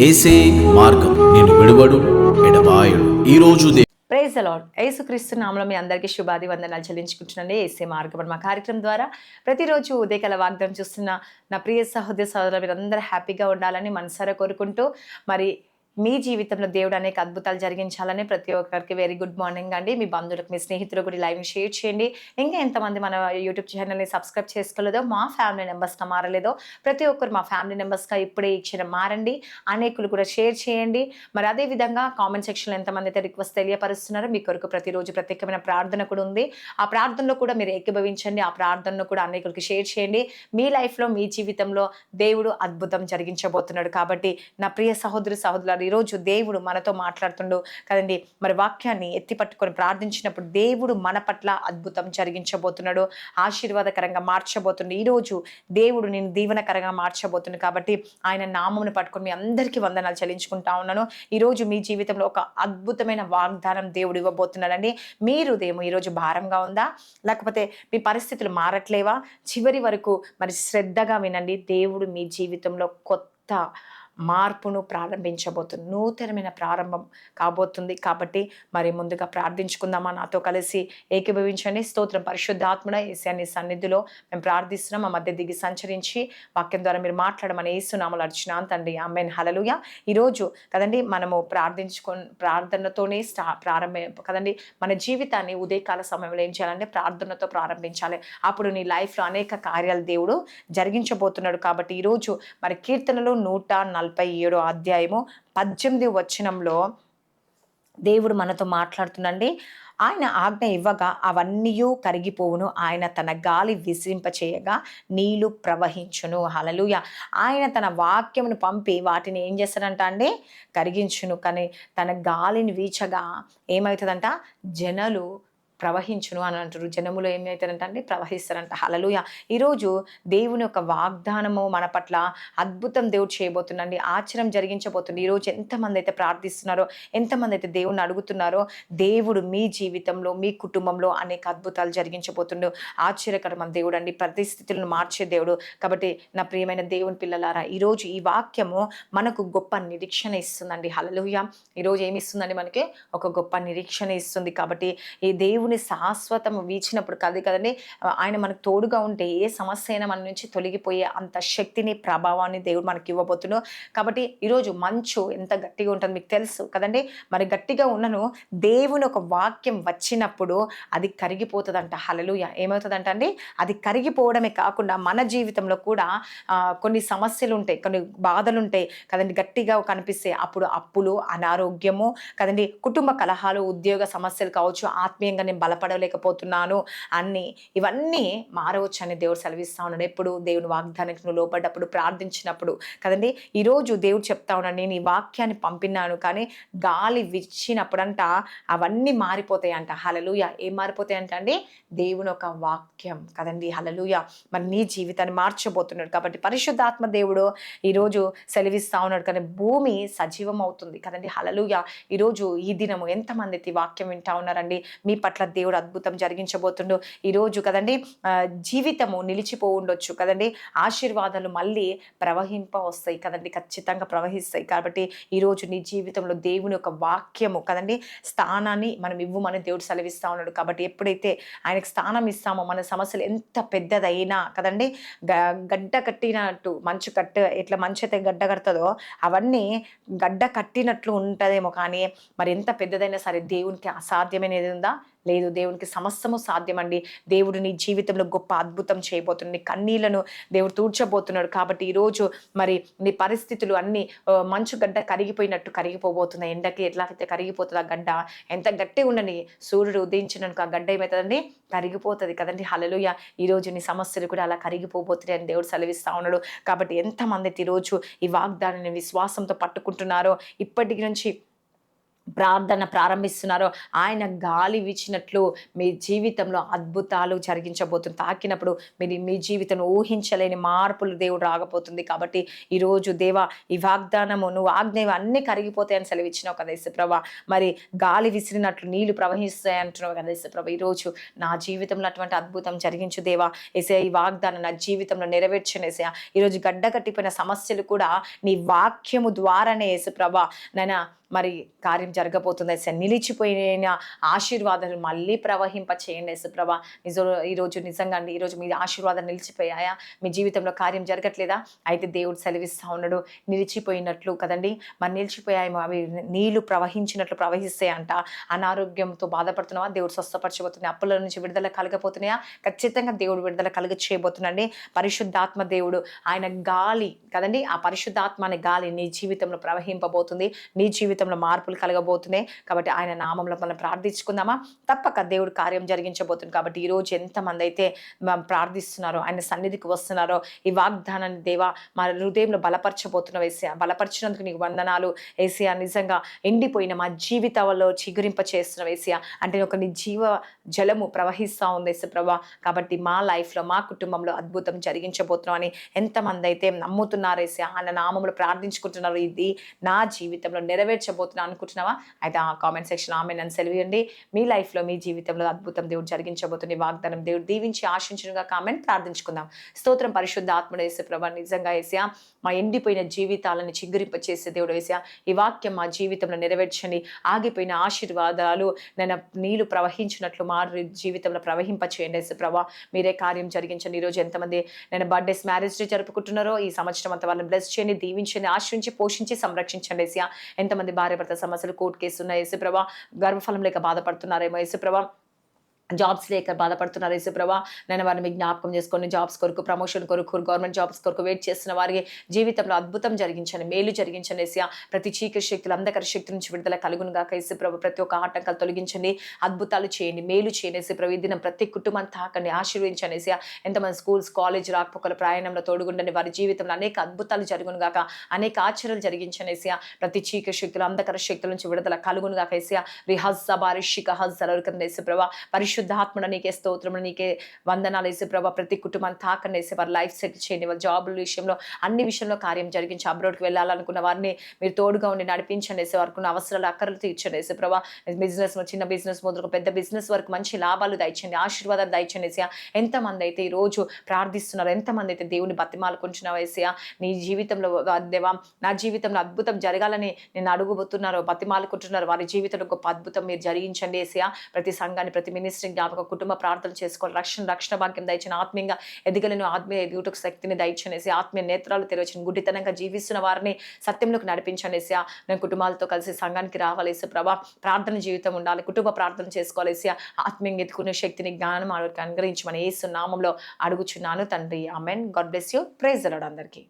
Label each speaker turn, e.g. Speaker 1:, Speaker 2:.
Speaker 1: ఏసే మార్గం నేను విడువడు ఎడబాయడు. ఈరోజు
Speaker 2: ప్రైజ్ ది లార్డ్. యేసుక్రీస్తు నామములో మీ అందరికీ శుభాది వందనాలు చెల్లించుకుంటున్నాను. యేసే మార్గం మా కార్యక్రమం ద్వారా ప్రతిరోజు ఉదయకాల వాగ్దానం చూస్తున్న నా ప్రియ సహోదర సహోదరులు మీరందరూ హ్యాపీగా ఉండాలని మనసారా కోరుకుంటూ, మరి మీ జీవితంలో దేవుడు అనేక అద్భుతాలు జరిగించాలని ప్రతి ఒక్కరికి వెరీ గుడ్ మార్నింగ్ అండి. మీ బంధువులకు, మీ స్నేహితులకు కూడా లైవ్ షేర్ చేయండి. ఇంకా ఎంతమంది మన యూట్యూబ్ ఛానల్ని సబ్స్క్రైబ్ చేసుకోలేదో, మా ఫ్యామిలీ మెంబర్స్గా మారలేదో, ప్రతి ఒక్కరు మా ఫ్యామిలీ మెంబర్స్గా ఇప్పుడే ఈ క్షణం మారండి. అనేకులు కూడా షేర్ చేయండి. మరి అదేవిధంగా కామెంట్ సెక్షన్లో ఎంతమంది అయితే రిక్వెస్ట్ తెలియపరుస్తున్నారో, మీ కొరకు ప్రతిరోజు ప్రత్యేకమైన ప్రార్థన కూడా ఉంది. ఆ ప్రార్థనలో కూడా మీరు ఏకీభవించండి. ఆ ప్రార్థనను కూడా అనేకులకి షేర్ చేయండి. మీ లైఫ్లో, మీ జీవితంలో దేవుడు అద్భుతం జరిగించబోతున్నాడు. కాబట్టి నా ప్రియ సహోదరి సహోదరులు, ఈరోజు దేవుడు మనతో మాట్లాడుతుండు కదండి. మరి వాక్యాన్ని ఎత్తి పట్టుకొని ప్రార్థించినప్పుడు దేవుడు మన పట్ల అద్భుతం జరిగించబోతున్నాడు, ఆశీర్వాదకరంగా మార్చబోతుండు. ఈరోజు దేవుడు నేను దీవెనకరంగా మార్చబోతుంది. కాబట్టి ఆయన నామమును పట్టుకొని మీ అందరికీ వందనాలు చెల్లించుకుంటా ఉన్నాను. ఈరోజు మీ జీవితంలో ఒక అద్భుతమైన వాగ్దానం దేవుడు ఇవ్వబోతున్నాడండి. మీ హృదయం ఈరోజు భారంగా ఉందా, లేకపోతే మీ పరిస్థితులు మారట్లేవా? చివరి వరకు మరి శ్రద్ధగా వినండి. దేవుడు మీ జీవితంలో కొత్త మార్పును ప్రారంభించబోతుంది, నూతనమైన ప్రారంభం కాబోతుంది. కాబట్టి మరి ముందుగా ప్రార్థించుకుందామా? నాతో కలిసి ఏకీభవించండి. స్తోత్రం. పరిశుద్ధాత్ముడ యేసయ్య, నీ సన్నిధిలో మేము ప్రార్థిస్తున్నాం. మా మధ్య దిగి సంచరించి వాక్యం ద్వారా మీరు మాట్లాడమని యేసునామములో అర్చున్నాను తండ్రి. ఆమేన్. హల్లెలూయా. ఈరోజు కదండి మనము ప్రార్థనతోనే ప్రారంభం కదండి. మన జీవితాన్ని ఉదయకాల సమయంలో ఏం చేయాలంటే ప్రార్థనతో ప్రారంభించాలి. అప్పుడు నీ లైఫ్లో అనేక కార్యాలు దేవుడు జరిగించబోతున్నాడు. కాబట్టి ఈరోజు మరి కీర్తనలు 147 అధ్యాయము 18 వచనంలో దేవుడు మనతో మాట్లాడుతుండండి. ఆయన ఆజ్ఞ ఇవ్వగా అవన్నీయు కరిగిపోవును, ఆయన తన గాలి విసిరింపచేయగా నీళ్లు ప్రవహించును. హల్లెలూయా. ఆయన తన వాక్యమును పంపి వాటిని ఏం చేస్తాడంట అండి? కరిగించును. కానీ తన గాలిని వీచగా ఏమవుతుందంట? జనులు ప్రవహించును అని అంటారు. జనములు ఏమవుతారంట అండి? ప్రవహిస్తారంట. హల్లెలూయా. ఈరోజు దేవుని యొక్క వాగ్దానము మన పట్ల అద్భుతం దేవుడు చేయబోతుండండి, ఆశ్చర్యం జరిగించబోతుంది. ఈరోజు ఎంతమంది అయితే ప్రార్థిస్తున్నారో, ఎంతమంది అయితే దేవుని అడుగుతున్నారో, దేవుడు మీ జీవితంలో, మీ కుటుంబంలో అనేక అద్భుతాలు జరిగించబోతుండు. ఆశ్చర్యకరమైన దేవుడు అండి, పరిస్థితులను మార్చే దేవుడు. కాబట్టి నా ప్రియమైన దేవుని పిల్లలారా, ఈరోజు ఈ వాక్యము మనకు గొప్ప నిరీక్షణ ఇస్తుందండి. హల్లెలూయా. ఈరోజు ఏమి ఇస్తుందండి? మనకి ఒక గొప్ప నిరీక్షణ ఇస్తుంది. కాబట్టి ఈ దేవుని శాశ్వతం వీచినప్పుడు కదండి, ఆయన మనకు తోడుగా ఉంటే ఏ సమస్య అయినా మన నుంచి తొలగిపోయే అంత శక్తిని, ప్రభావాన్ని దేవుడు మనకి ఇవ్వబోతున్నాడు. కాబట్టి ఈరోజు మంచు ఎంత గట్టిగా ఉంటుంది మీకు తెలుసు కదండి. మరి గట్టిగా ఉన్నను దేవుని ఒక వాక్యం వచ్చినప్పుడు అది కరిగిపోతుందంట. హల్లెలూయా. ఏమవుతుందంట అండి? అది కరిగిపోవడమే కాకుండా మన జీవితంలో కూడా కొన్ని సమస్యలు ఉంటాయి, కొన్ని బాధలు ఉంటాయి కదండి, గట్టిగా కనిపిస్తే. అప్పుడు అప్పులు, అనారోగ్యము కదండి, కుటుంబ కలహాలు, ఉద్యోగ సమస్యలు కావచ్చు, ఆత్మీయంగా నేను బలపడలేకపోతున్నాను అన్ని, ఇవన్నీ మారవచ్చు అని దేవుడు సెలవిస్తా ఉన్నాడు. ఎప్పుడు దేవుని వాగ్దానానికి నువ్వు లోపడ్డప్పుడు, ప్రార్థించినప్పుడు కదండి. ఈరోజు దేవుడు చెప్తా ఉన్నాడు, నేను ఈ వాక్యాన్ని పంపినాను, కానీ గాలి విచ్చినప్పుడంట అవన్నీ మారిపోతాయంట. హల్లెలూయా. ఏం మారిపోతాయంట అండి? దేవుని ఒక వాక్యం కదండి. హల్లెలూయా. మరి నీ జీవితాన్ని మార్చబోతున్నాడు. కాబట్టి పరిశుద్ధాత్మ దేవుడు ఈరోజు సెలవిస్తా ఉన్నాడు. కానీ భూమి సజీవం అవుతుంది కదండి. హల్లెలూయా. ఈరోజు ఈ దినము ఎంతమంది ఈ వాక్యం వింటా ఉన్నారండి? మీ పట్ల దేవుడు అద్భుతం జరిగించబోతుండు. ఈరోజు కదండి జీవితము నిలిచిపో ఉండొచ్చు కదండి, ఆశీర్వాదాలు మళ్ళీ ప్రవహింప వస్తాయి కదండి, ఖచ్చితంగా ప్రవహిస్తాయి. కాబట్టి ఈరోజు నీ జీవితంలో దేవుని యొక్క వాక్యము కదండి స్థానాన్ని మనం ఇవ్వమని దేవుడు సెలవిస్తా ఉన్నాడు. కాబట్టి ఎప్పుడైతే ఆయనకు స్థానం ఇస్తామో, మన సమస్యలు ఎంత పెద్దదైనా కదండి, గడ్డ కట్టినట్టు, మంచు ఎట్లా మంచు అయితే గడ్డ కడుతుందో అవన్నీ గడ్డ కట్టినట్లు ఉంటుందేమో, కానీ మరి ఎంత పెద్దదైనా సరే దేవునికి అసాధ్యమైనది ఉందా? లేదు. దేవునికి సమస్తము సాధ్యమండి. దేవుడు నీ జీవితంలో గొప్ప అద్భుతం చేయబోతున్నాడు. నీ కన్నీళ్లను దేవుడు తూడ్చబోతున్నాడు. కాబట్టి ఈరోజు మరి నీ పరిస్థితులు అన్నీ మంచు గడ్డ కరిగిపోయినట్టు కరిగిపోబోతున్నాయి. ఎండకి ఎట్లా అయితే కరిగిపోతుంది ఆ గడ్డ, ఎంత గట్టిగా ఉండని సూర్యుడు ఉదయించినట్టు ఆ గడ్డ ఏమవుతుందండి? కరిగిపోతుంది కదండి. హల్లెలూయా. ఈరోజు నీ సమస్యలు కూడా అలా కరిగిపోబోతున్నాయి అని దేవుడు సెలవిస్తా ఉన్నాడు. కాబట్టి ఎంతమంది ఈరోజు ఈ వాగ్దానాన్ని విశ్వాసంతో పట్టుకుంటున్నారో, ఇప్పటి నుంచి ప్రార్థన ప్రారంభిస్తున్నారో ఆయన గాలి వీచినట్లు మీ జీవితంలో అద్భుతాలు జరిగించబోతుంది. తాకినప్పుడు మీరు మీ జీవితంలో ఊహించలేని మార్పులు దేవుడు రాకపోతుంది. కాబట్టి ఈరోజు దేవా ఈ వాగ్దానము నువ్వు ఆజ్ఞ అన్నీ కరిగిపోతాయని సెలవిచ్చినావు కదా యేసుప్రభా. మరి గాలి విసిరినట్లు నీళ్లు ప్రవహిస్తాయి అంటున్నావు కదా యేసుప్రభా. ఈరోజు నా జీవితంలో అటువంటి అద్భుతం జరిగించు దేవా. యేసయ్యా ఈ వాగ్దానం నా జీవితంలో నెరవేర్చను యేసయ్యా. ఈరోజు గడ్డ కట్టిపోయిన సమస్యలు కూడా నీ వాక్యము ద్వారానే యేసుప్రభా నైనా మరి కార్యం జరగబోతుంది యేసయ్యా. నిలిచిపోయిన ఆశీర్వాదాలు మళ్ళీ ప్రవహింప చేయండి యేసుప్రభా. ఈరోజు నిజంగా అండి ఈరోజు మీ ఆశీర్వాదాలు నిలిచిపోయాయా? మీ జీవితంలో కార్యం జరగట్లేదా? అయితే దేవుడు సెలవిస్తూ ఉన్నాడు నిలిచిపోయినట్లు కదండి. మరి నిలిచిపోయాయేమో అవి నీళ్లు ప్రవహించినట్లు ప్రవహిస్తాయంట. అనారోగ్యంతో బాధపడుతున్నావా? దేవుడు స్వస్థపరచబోతున్నాయి. అప్పుల నుంచి విడుదల కలగబోతున్నాయా? ఖచ్చితంగా దేవుడు విడుదల కలుగ చేయబోతున్నాండి. పరిశుద్ధాత్మ దేవుడు ఆయన గాలి కదండి, ఆ పరిశుద్ధాత్మ అనే గాలి నీ జీవితంలో ప్రవహింపబోతుంది. నీ జీవితంలో మార్పులు కలగబోతున్నాయి. కాబట్టి ఆయన నామంలో మనం ప్రార్థించుకుందామా? తప్పక దేవుడు కార్యం జరిగించబోతుంది. కాబట్టి ఈరోజు ఎంతమంది అయితే ప్రార్థిస్తున్నారో ఆయన సన్నిధికి వస్తున్నారో ఈ వాగ్దానాన్ని దేవా మా హృదయంలో బలపరచబోతున్నావు యేసయ్యా. బలపరిచినందుకు నీకు వందనాలు యేసయ్యా. నిజంగా ఎండిపోయిన మా జీవితాల్లో చిగురింప చేస్తున్నావు యేసయ్యా. అంటే ఒక నీ జీవ జలము ప్రవహిస్తూ ఉంది యేసుప్రభా. కాబట్టి మా లైఫ్లో మా కుటుంబంలో అద్భుతం జరిగించబోతున్నావు అని ఎంతమంది అయితే నమ్ముతున్నారు యేసయ్యా. ఆయన నామంలో ప్రార్థించుకుంటున్నారు. ఇది నా జీవితంలో నెరవేర్చబోతున్నా అనుకుంటున్నావా? అయితే ఆ కామెంట్ సెక్షన్ ఆమె నన్ను సెలవియండి. మీ లైఫ్లో మీ జీవితంలో అద్భుతం దేవుడు జరిగించబోతుంది. వాగ్దానం దేవుడు దీవించి ఆశించునుగా కామెంట్ ప్రార్థించుకుందాం. స్తోత్రం పరిశుద్ధ ఆత్ముడు యేసుప్రభా. నిజంగా యేసయ్యా మా ఎండిపోయిన జీవితాలను చిగురింప చేసే దేవుడు యేసయ్యా. ఈ వాక్యం మా జీవితంలో నెరవేర్చండి. ఆగిపోయిన ఆశీర్వాదాలు నేను నీళ్లు ప్రవహించినట్లు మా జీవితంలో ప్రవహింప చేయండి యేసుప్రభా. మీరే కార్యం జరిగించండి. ఈరోజు ఎంతమంది నేను బర్త్డేస్ మ్యారేజ్ డే జరుపుకుంటున్నారో ఈ సంవత్సరం అంతా వాళ్ళని బ్లెస్ చేయండి, దీవించండి, ఆశ్రయించి పోషించి సంరక్షించండి యేసయ్యా. ఎంతమంది భార్య భర్త సమస్యలు కోర్టు కేసు ఉన్నాయి యేసుప్రభా. గర్భఫలం లేక బాధపడుతున్నారేమో యేసుప్రభా. జాబ్స్ లేక బాధపడుతున్నారు యేసుప్రభా. నేను వారిని మీ జ్ఞాపకం చేసుకొని జాబ్స్ కొరకు ప్రమోషన్ కొరకు గవర్నమెంట్ జాబ్స్ కొరకు వెయిట్ చేస్తున్న వారికి జీవితంలో అద్భుతం జరిగించండి, మేలు జరిగించండి యేసయ్యా. ప్రతి చీకటి శక్తులు అంధకార శక్తి నుంచి విడుదల కలుగును గాక యేసుప్రభా. ప్రతి ఒక్క ఆటంకాలు తొలగించండి, అద్భుతాలు చేయండి, మేలు చేయండి యేసుప్రభా. ఈ దినం ప్రతి కుటుంబాన్ని తాకండి, ఆశీర్వదించండి యేసయ్యా. ఎంతమంది స్కూల్స్ కాలేజ్ రాకపోకల ప్రయాణంలో తోడుగుండండి. వారి జీవితంలో అనేక అద్భుతాలు జరుగును గాక, అనేక ఆశ్చర్యాలు జరిగించండి యేసయ్యా. ప్రతి చీకటి శక్తులు అంధకార శక్తుల నుంచి విడుదల కలుగును గాక యేసయ్యా. రిహజ్జ బారిషిక హజ్జలరుకండి యేసుప్రభా. పరిశుద్ధాత్మడ నీకే స్తోత్రములు, నీకే వందనాలు యేసుప్రభా. ప్రతి కుటుంబాన్ని తాకండి యేసయ్యా. వారి లైఫ్ సెట్ చేయండి, వాళ్ళ జాబుల విషయంలో అన్ని విషయంలో కార్యం జరిగించి అబ్రాడ్కి వెళ్ళాలనుకున్న వారిని మీరు తోడుగా ఉండి నడిపించండి యేసయ్యా. వారికి ఉన్న అవసరాలు అక్కర్లు తీర్చండి యేసుప్రభా. బిజినెస్ చిన్న బిజినెస్ మొదలు పెద్ద బిజినెస్ వరకు మంచి లాభాలు దయచండి, ఆశీర్వాదాలు దయచండి యేసయ్యా. ఎంతమంది అయితే ఈ రోజు ప్రార్థిస్తున్నారు, ఎంతమంది అయితే దేవుని బతిమాలుకుంటున్నావు యేసయ్యా. నీ జీవితంలో దేవా నా జీవితంలో అద్భుతం జరగాలని నేను అడుగుబోతున్నారో బతిమాలుకుంటున్నారు, వారి జీవితంలో గొప్ప అద్భుతం మీరు జరిగించండి యేసయ్యా. ప్రతి సంఘాన్ని ప్రతి మినిస్ట్రీ జ్ఞాపక కుటుంబ ప్రార్థనలు చేసుకోవాలి. రక్షణ భాగ్యం దయచిన ఆత్మీయంగా ఎదగలను, ఆత్మీయ ఎదుగుటకు శక్తిని దయచనేసి, ఆత్మీయ నేత్రాలు తెరవచ్చిన గుడ్డితనంగా జీవిస్తున్న వారిని సత్యంలోకి నడిపించనేసి, నేను కుటుంబాలతో కలిసి సంఘానికి రావాలి యేసుప్రభా. ప్రార్థన జీవితం ఉండాలి, కుటుంబ ప్రార్థన చేసుకోవాలి యేసయ్యా. ఆత్మీయంగా ఎదుకునే శక్తిని జ్ఞానం అనుగ్రహించమని యేసు నామంలో అడుగుచున్నాను తండ్రి. Amen. God bless you. Praise the Lord అందరికీ.